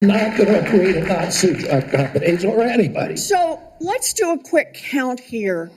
Not going to agree to not sue drug companies or anybody. So let's do a quick count here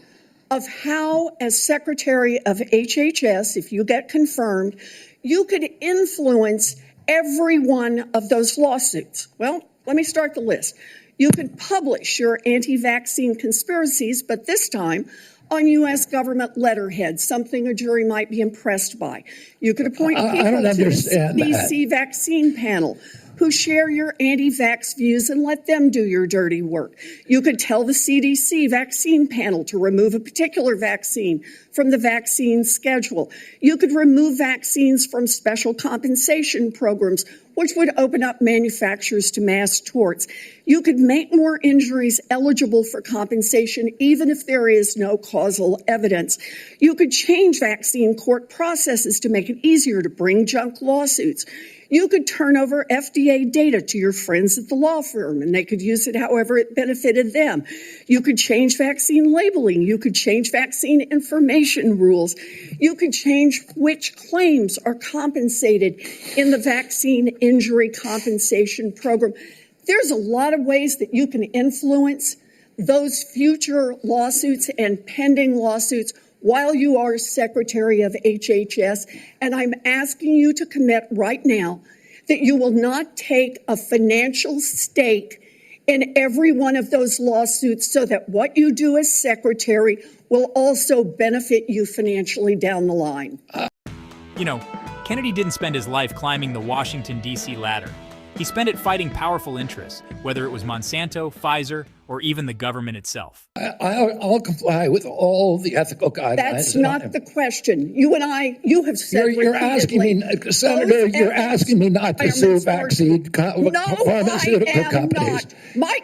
of how, as Secretary of HHS, if you get confirmed, you could influence every one of those lawsuits. Well, let me start the list. You could publish your anti-vaccine conspiracies, but this time on U.S. government letterhead, something a jury might be impressed by. You could appoint people to the CDC vaccine panel who share your anti-vax views and let them do your dirty work. You could tell the CDC vaccine panel to remove a particular vaccine from the vaccine schedule. You could remove vaccines from special compensation programs, which would open up manufacturers to mass torts. You could make more injuries eligible for compensation even if there is no causal evidence. You could change vaccine court processes to make it easier to bring junk lawsuits. You could turn over FDA data to your friends at the law firm, and they could use it however it benefited them. You could change vaccine labeling. You could change vaccine information rules. You could change which claims are compensated in the vaccine injury compensation program. There's a lot of ways that you can influence those future lawsuits and pending lawsuits while you are Secretary of HHS, and I'm asking you to commit right now that you will not take a financial stake in every one of those lawsuits so that what you do as Secretary will also benefit you financially down the line. You know, Kennedy didn't spend his life climbing the Washington, D.C. ladder. He spent it fighting powerful interests, whether it was Monsanto, Pfizer, or even the government itself. I'll comply with all the ethical guidelines. That's not the question. You have said you're asking me, Senator, you're asking me not to sue vaccine pharmaceutical companies.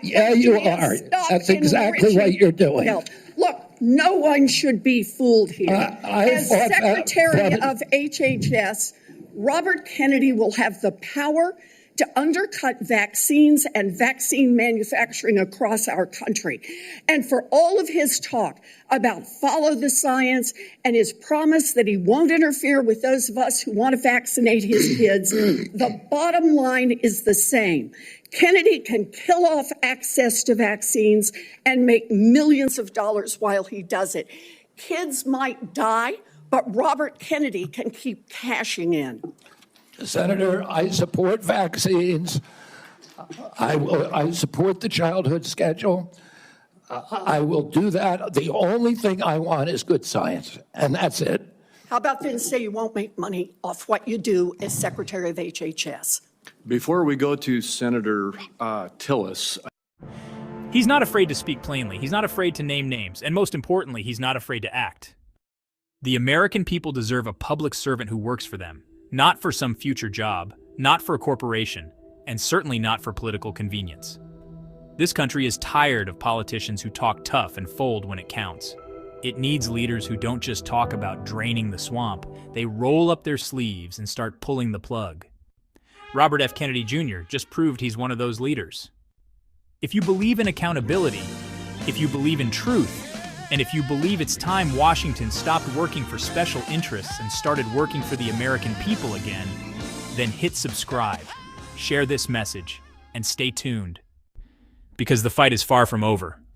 Yeah, you are. That's exactly what you're doing. Look, no one should be fooled here. As Secretary of HHS, Robert Kennedy will have the power to undercut vaccines and vaccine manufacturing across our country. And for all of his talk about follow the science and his promise that he won't interfere with those of us who want to vaccinate his kids, the bottom line is the same. Kennedy can kill off access to vaccines and make millions of dollars while he does it. Kids might die, but Robert Kennedy can keep cashing in. Senator, I support vaccines. I support the childhood schedule. I will do that. The only thing I want is good science, and that's it. How about then say you won't make money off what you do as Secretary of HHS? Before we go to Senator Tillis. He's not afraid to speak plainly. He's not afraid to name names. And most importantly, he's not afraid to act. The American people deserve a public servant who works for them. Not for some future job, not for a corporation, and certainly not for political convenience. This country is tired of politicians who talk tough and fold when it counts. It needs leaders who don't just talk about draining the swamp, they roll up their sleeves and start pulling the plug. Robert F. Kennedy Jr. just proved he's one of those leaders. If you believe in accountability, if you believe in truth, and if you believe it's time Washington stopped working for special interests and started working for the American people again, then hit subscribe, share this message, and stay tuned. Because the fight is far from over.